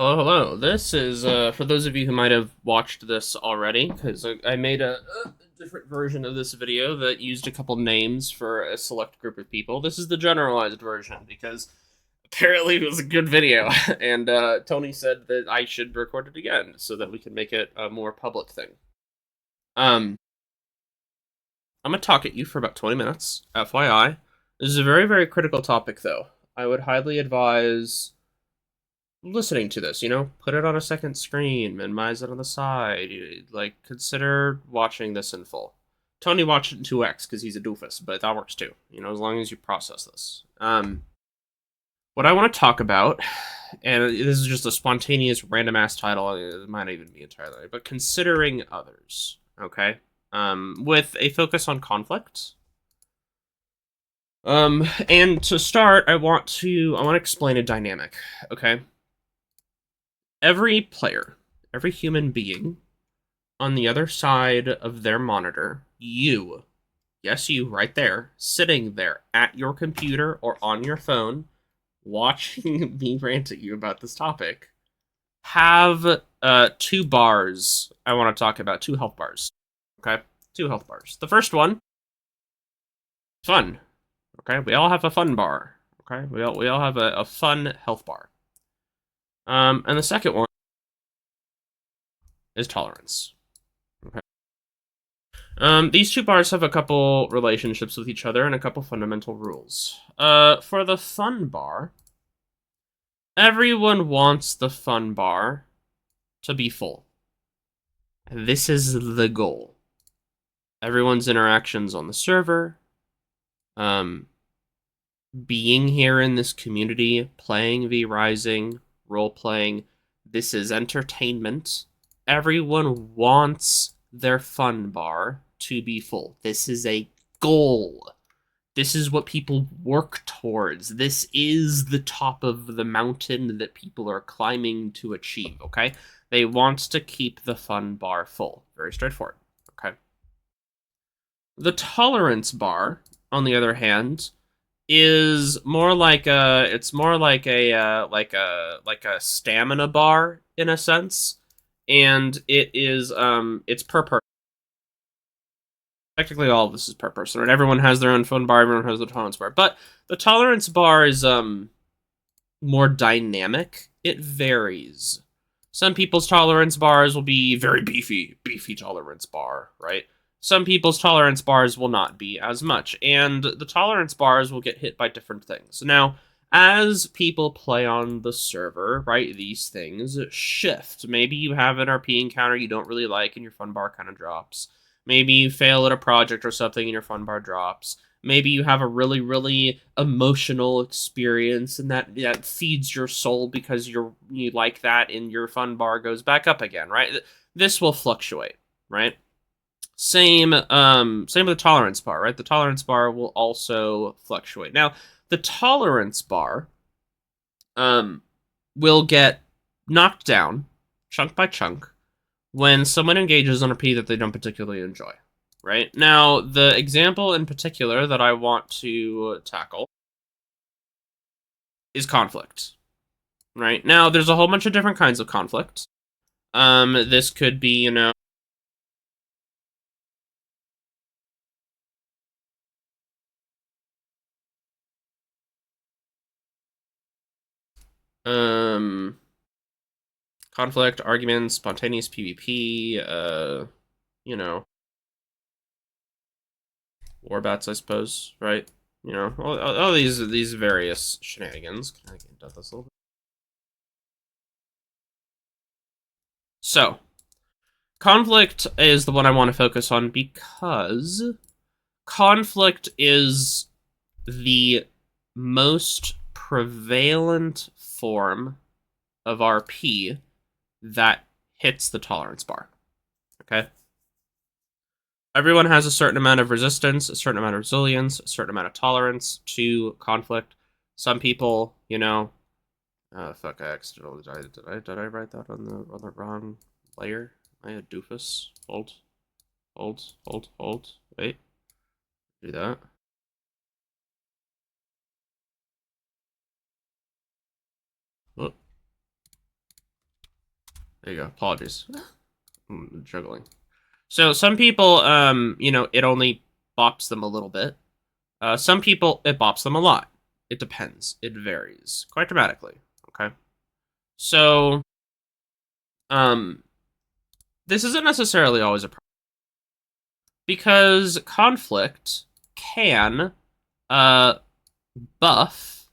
Hello, hello. This is for those of you who might have watched this already, because I made a different version of this video that used a couple names for a select group of people. This is the generalized version because apparently it was a good video, and Tony said that I should record it again so that we can make it a more public thing. Um, I'm gonna talk at you for about 20 minutes. FYI, this is a very, very critical topic, though. I would highly advise listening to this, put it on a second screen, minimize it on the side. Like, consider watching this in full. Tony watched it in 2x because he's a doofus, but that works too, as long as you process this. What I want to talk about, and this is just a spontaneous, random ass title, it might not even be entirely, but considering others, okay? With a focus on conflict. And to start, I want to explain a dynamic, okay? Every player, every human being on the other side of their monitor, you, yes, you right there, sitting there at your computer or on your phone, watching me rant at you about this topic, have two bars I want to talk about, two health bars. Okay? Two health bars. The first one, fun. Okay? We all have a fun bar. Okay? We all have a fun health bar. And the second one is tolerance. Okay. These two bars have a couple relationships with each other and a couple fundamental rules. For the fun bar, everyone wants the fun bar to be full. This is the goal. Everyone's interactions on the server, being here in this community, playing V Rising, role playing, this is entertainment. Everyone wants their fun bar to be full. This is a goal. This is what people work towards. This is the top of the mountain that people are climbing to achieve, okay? They want to keep the fun bar full. Very straightforward, okay? The tolerance bar, on the other hand, is more like a stamina bar in a sense, and it's per person. Technically, all of this is per person, right? Everyone has their own fun bar. Everyone has the tolerance bar, but the tolerance bar is more dynamic. It varies. Some people's tolerance bars will be very beefy tolerance bar, right? Some people's tolerance bars will not be as much, and the tolerance bars will get hit by different things. Now, as people play on the server, right, these things shift. Maybe you have an RP encounter you don't really like and your fun bar kind of drops. Maybe you fail at a project or something and your fun bar drops. Maybe you have a really, really emotional experience and that feeds your soul because you like that and your fun bar goes back up again, right? This will fluctuate, right? Same with the tolerance bar, right? The tolerance bar will also fluctuate. Now, the tolerance bar will get knocked down chunk by chunk when someone engages on a P that they don't particularly enjoy. Right? Now, the example in particular that I want to tackle is conflict. Right? Now, there's a whole bunch of different kinds of conflict. This could be, um, conflict, arguments, spontaneous PvP, you know, warbats, I suppose, right? All these various shenanigans. Can I get this a little bit? So, conflict is the one I want to focus on because conflict is the most prevalent form of RP that hits the tolerance bar. Okay? Everyone has a certain amount of resistance, a certain amount of resilience, a certain amount of tolerance to conflict. Some people, fuck, I accidentally did I write that on the wrong layer? Am I a doofus? Hold. Wait. Do that. Oh. There you go. Apologies. I'm juggling. So some people, it only bops them a little bit. Some people, it bops them a lot. It depends. It varies quite dramatically. Okay. So, um, this isn't necessarily always a problem because conflict can, uh, buff,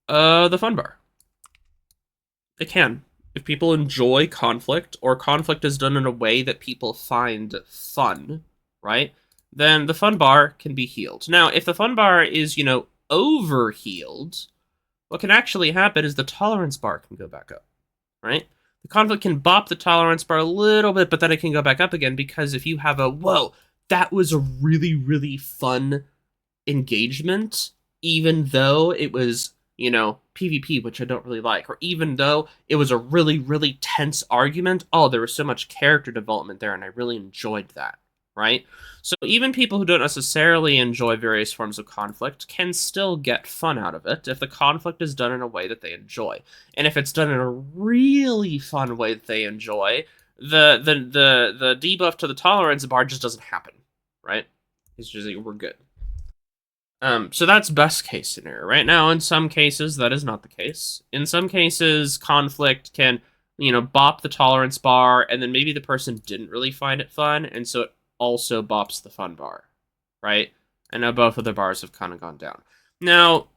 the fun bar. It can. If people enjoy conflict, or conflict is done in a way that people find fun, right? Then the fun bar can be healed. Now, if the fun bar is, over healed, what can actually happen is the tolerance bar can go back up, right? The conflict can bop the tolerance bar a little bit, but then it can go back up again because if you have whoa, that was a really, really fun engagement, even though it was, PvP, which I don't really like, or even though it was a really, really tense argument, oh, there was so much character development there, and I really enjoyed that, right? So even people who don't necessarily enjoy various forms of conflict can still get fun out of it if the conflict is done in a way that they enjoy. And if it's done in a really fun way that they enjoy, the debuff to the tolerance bar just doesn't happen, right? It's just like, we're good. So that's best case scenario. Right now, in some cases, that is not the case. In some cases, conflict can, bop the tolerance bar, and then maybe the person didn't really find it fun, and so it also bops the fun bar, right? I know both of the bars have kind of gone down. Now,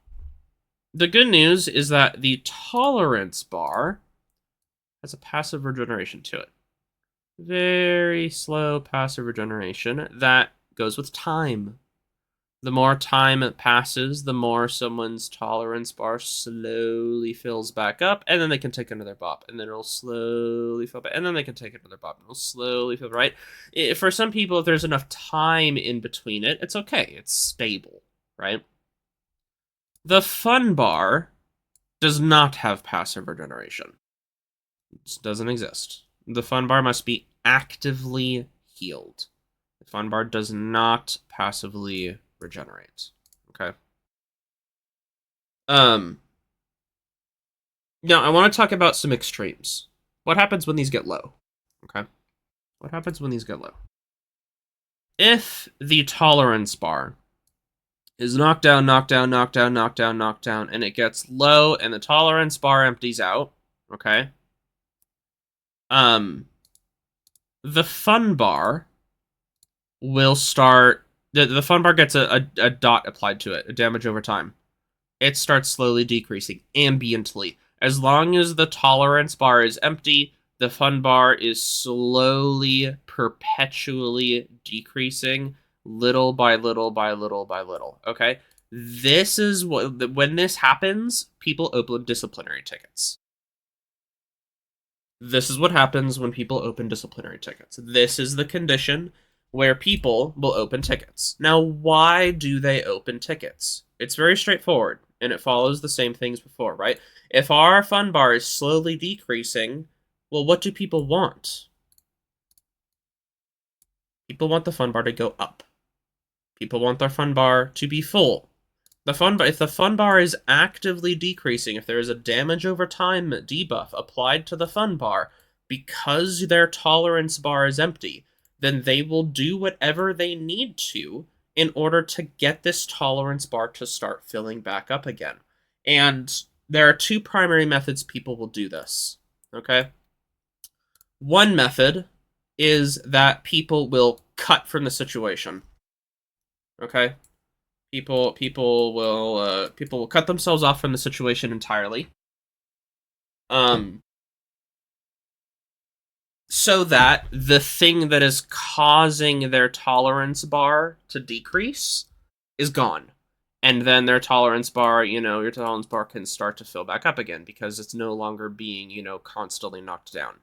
the good news is that the tolerance bar has a passive regeneration to it. Very slow passive regeneration that goes with time. The more time passes, the more someone's tolerance bar slowly fills back up, and then they can take another bop, and then it'll slowly fill back, and then they can take another bop, and it'll slowly fill, right? For some people, if there's enough time in between it, it's okay. It's stable, right? The fun bar does not have passive regeneration. It doesn't exist. The fun bar must be actively healed. The fun bar does not passively regenerate. Okay. Now I want to talk about some extremes. What happens when these get low? Okay. What happens when these get low? If the tolerance bar is knocked down, knocked down, knocked down, knocked down, knocked down, and it gets low and the tolerance bar empties out, okay? The fun bar will start the fun bar gets a dot applied to it, a damage over time. It starts slowly decreasing ambiently. As long as the tolerance bar is empty, the fun bar is slowly, perpetually decreasing, little by little by little by little. Okay? This is what, when this happens, people open disciplinary tickets. This is what happens when people open disciplinary tickets. This is the condition where people will open tickets. Now, why do they open tickets? It's very straightforward, and it follows the same things before, right? If our fun bar is slowly decreasing, well, what do people want? People want the fun bar to go up. People want their fun bar to be full. If the fun bar is actively decreasing, if there is a damage over time debuff applied to the fun bar because their tolerance bar is empty, then they will do whatever they need to in order to get this tolerance bar to start filling back up again. And there are two primary methods people will do this, okay? One method is that people will cut from the situation, okay? People will cut themselves off from the situation entirely. So that the thing that is causing their tolerance bar to decrease is gone. And then their tolerance bar, your tolerance bar can start to fill back up again because it's no longer being, constantly knocked down.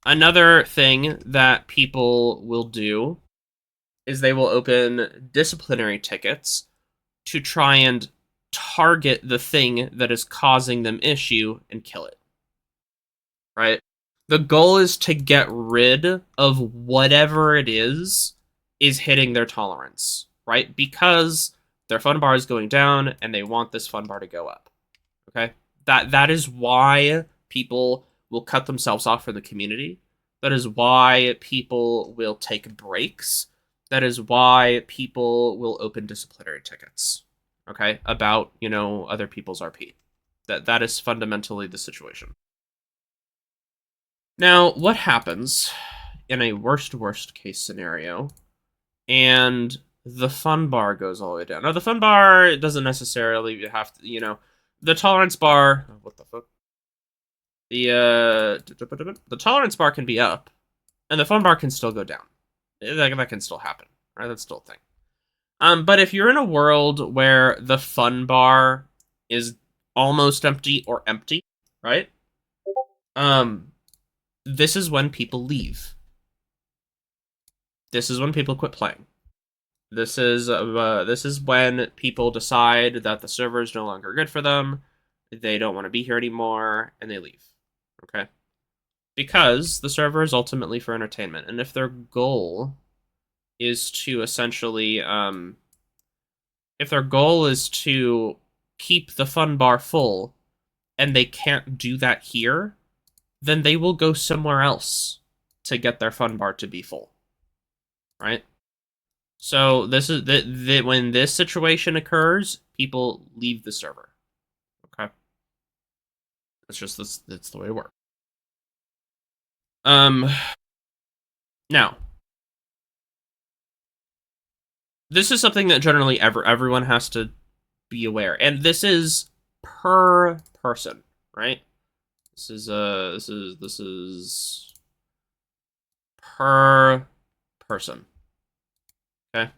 Another thing that people will do is they will open disciplinary tickets to try and target the thing that is causing them issue and kill it. Right? The goal is to get rid of whatever it is hitting their tolerance, right? Because their fun bar is going down and they want this fun bar to go up. Okay? That is why people will cut themselves off from the community. That is why people will take breaks. That is why people will open disciplinary tickets. Okay, about other people's RP. That is fundamentally the situation. Now, what happens in a worst case scenario, and the fun bar goes all the way down? Now, the fun bar doesn't necessarily have to, the tolerance bar. What the fuck? The tolerance bar can be up, and the fun bar can still go down. That can still happen, right? That's still a thing. But if you're in a world where the fun bar is almost empty or empty, right? This is when people leave. This is when people quit playing. This is when people decide that the server is no longer good for them. They don't want to be here anymore, and they leave. Okay, because the server is ultimately for entertainment, and if their goal is to essentially, if their goal is to keep the fun bar full, and they can't do that here, then they will go somewhere else to get their fun bar to be full. Right? So this is when this situation occurs, people leave the server. Okay? It's just this. That's the way it works. Now, this is something that generally everyone has to be aware, and this is per person, right? This is per person. Okay.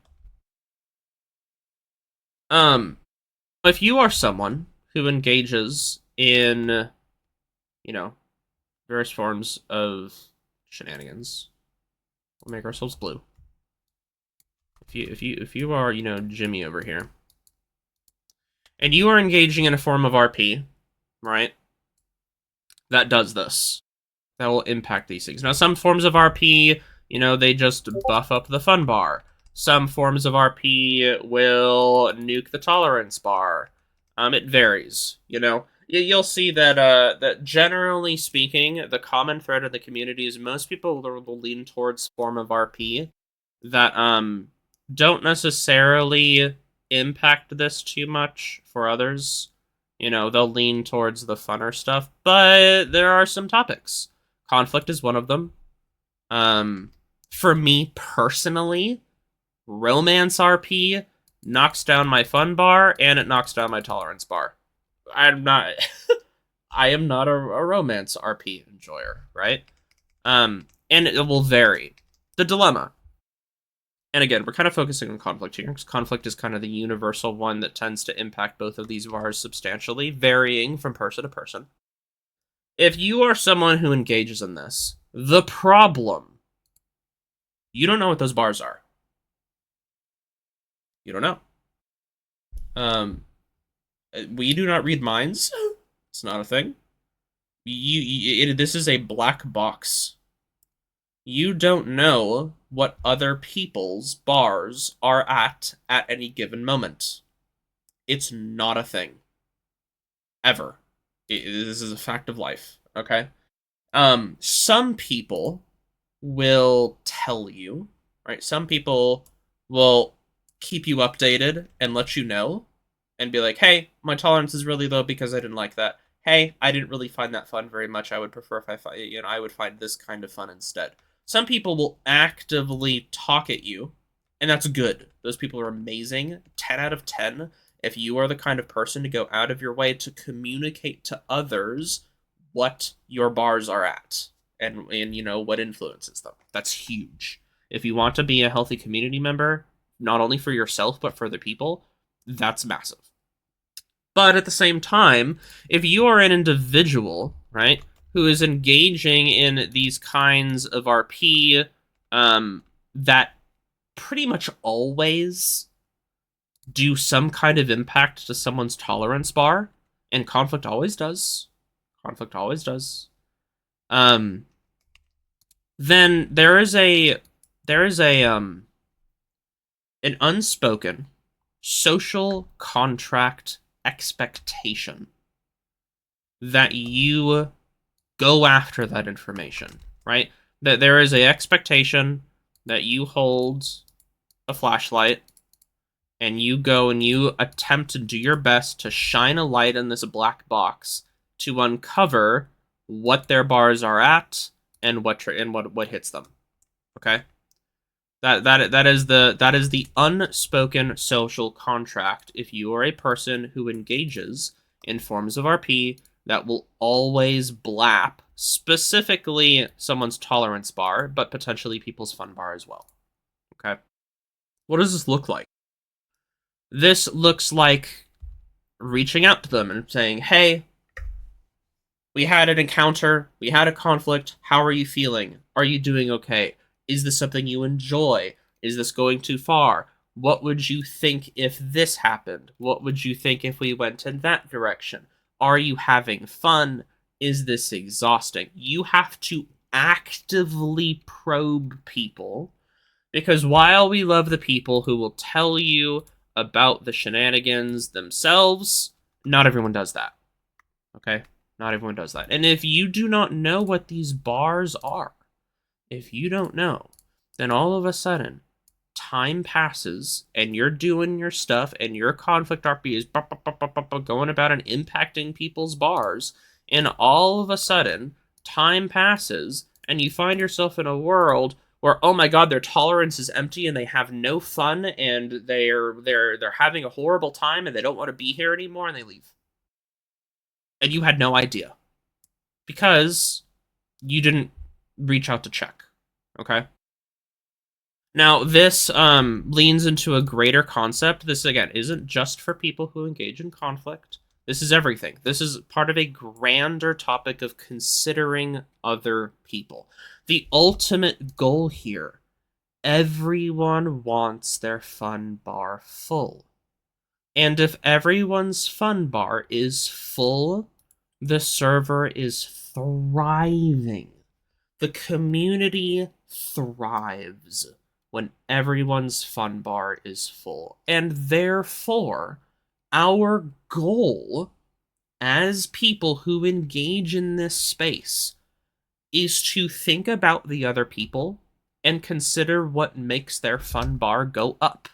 If you are someone who engages in, various forms of shenanigans, we'll make ourselves blue. If you are, Jimmy over here, and you are engaging in a form of RP, right? That does this. That will impact these things. Now, some forms of RP, they just buff up the fun bar. Some forms of RP will nuke the tolerance bar. It varies. You'll see that that generally speaking, the common thread of the community is most people will lean towards form of RP that don't necessarily impact this too much for others. They'll lean towards the funner stuff, but there are some topics. Conflict is one of them. For me personally, romance RP knocks down my fun bar and it knocks down my tolerance bar. I am not a romance RP enjoyer, right? And it will vary. The dilemma. And again, we're kind of focusing on conflict here, because conflict is kind of the universal one that tends to impact both of these bars substantially, varying from person to person. If you are someone who engages in this, the problem, you don't know what those bars are. You don't know. We do not read minds. It's not a thing. This is a black box. You don't know what other people's bars are at any given moment. It's not a thing. Ever. This is a fact of life, okay? Some people will tell you, right? Some people will keep you updated and let you know and be like, hey, my tolerance is really low because I didn't like that. Hey, I didn't really find that fun very much. I would prefer if I would find this kind of fun instead. Some people will actively talk at you, and that's good. Those people are amazing. 10 out of 10. If you are the kind of person to go out of your way to communicate to others what your bars are at and what influences them. That's huge. If you want to be a healthy community member, not only for yourself but for the people, that's massive. But at the same time, if you are an individual, right, who is engaging in these kinds of RP that pretty much always do some kind of impact to someone's tolerance bar, and conflict always does. Conflict always does. Then there is an unspoken social contract expectation that you go after that information, right? That there is an expectation that you hold a flashlight and you go and you attempt to do your best to shine a light in this black box to uncover what their bars are at and what hits them. Okay? That is the unspoken social contract if you are a person who engages in forms of RP that will always blap specifically someone's tolerance bar, but potentially people's fun bar as well. Okay? What does this look like? This looks like reaching out to them and saying, "Hey, we had an encounter, we had a conflict. How are you feeling? Are you doing okay? Is this something you enjoy? Is this going too far? What would you think if this happened? What would you think if we went in that direction? Are you having fun? Is this exhausting?" You have to actively probe people, because while we love the people who will tell you about the shenanigans themselves, not everyone does that. Okay? Not everyone does that. And if you do not know what these bars are, if you don't know, then all of a sudden, time passes and you're doing your stuff and your conflict RP is going about and impacting people's bars. And all of a sudden, time passes and you find yourself in a world where, oh my god, their tolerance is empty and they have no fun and they're having a horrible time and they don't want to be here anymore and they leave. And you had no idea because you didn't reach out to check. Okay? Now, this leans into a greater concept. This, again, isn't just for people who engage in conflict. This is everything. This is part of a grander topic of considering other people. The ultimate goal here, everyone wants their fun bar full. And if everyone's fun bar is full, the server is thriving. The community thrives when everyone's fun bar is full. And therefore, our goal as people who engage in this space is to think about the other people and consider what makes their fun bar go up,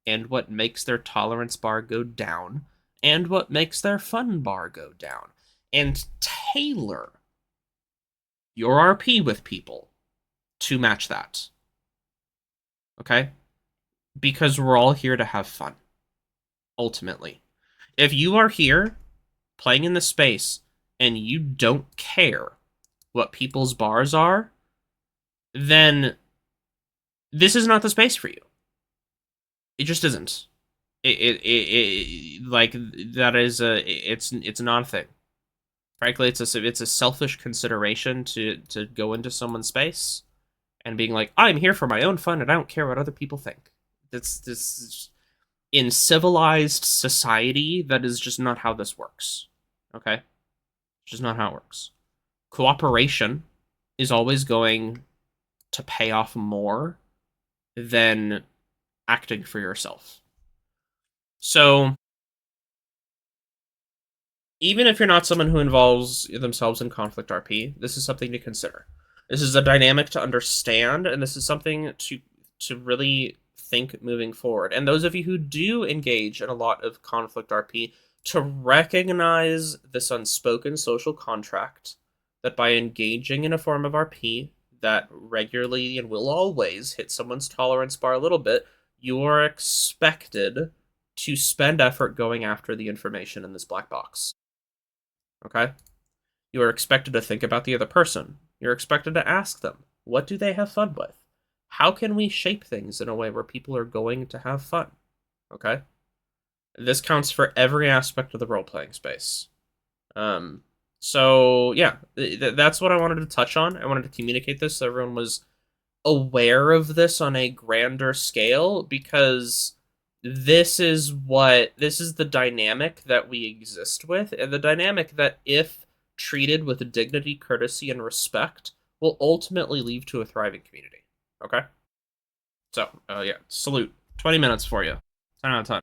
and what makes their tolerance bar go down, and what makes their fun bar go down, and tailor your RP with people to match that. Okay? Because we're all here to have fun, ultimately. If you are here playing in the space and you don't care what people's bars are, then this is not the space for you. It just isn't. It like that is it's not a thing. Frankly, it's a selfish consideration to go into someone's space and being like, I'm here for my own fun and I don't care what other people think. This in civilized society, that is just not how this works. Okay? It's just not how it works. Cooperation is always going to pay off more than acting for yourself. So, even if you're not someone who involves themselves in conflict RP, this is something to consider. This is a dynamic to understand, and this is something to really think moving forward. And those of you who do engage in a lot of conflict RP, to recognize this unspoken social contract that by engaging in a form of RP that regularly and will always hit someone's tolerance bar a little bit, you are expected to spend effort going after the information in this black box. Okay? You are expected to think about the other person. You're expected to ask them, what do they have fun with? How can we shape things in a way where people are going to have fun? Okay? This counts for every aspect of the role-playing space. So, yeah, that's what I wanted to touch on. I wanted to communicate this so everyone was aware of this on a grander scale, because this is the dynamic that we exist with, and the dynamic that, if treated with dignity, courtesy, and respect, will ultimately lead to a thriving community. Okay? So, yeah, salute. 20 minutes for you. 10 out of 10.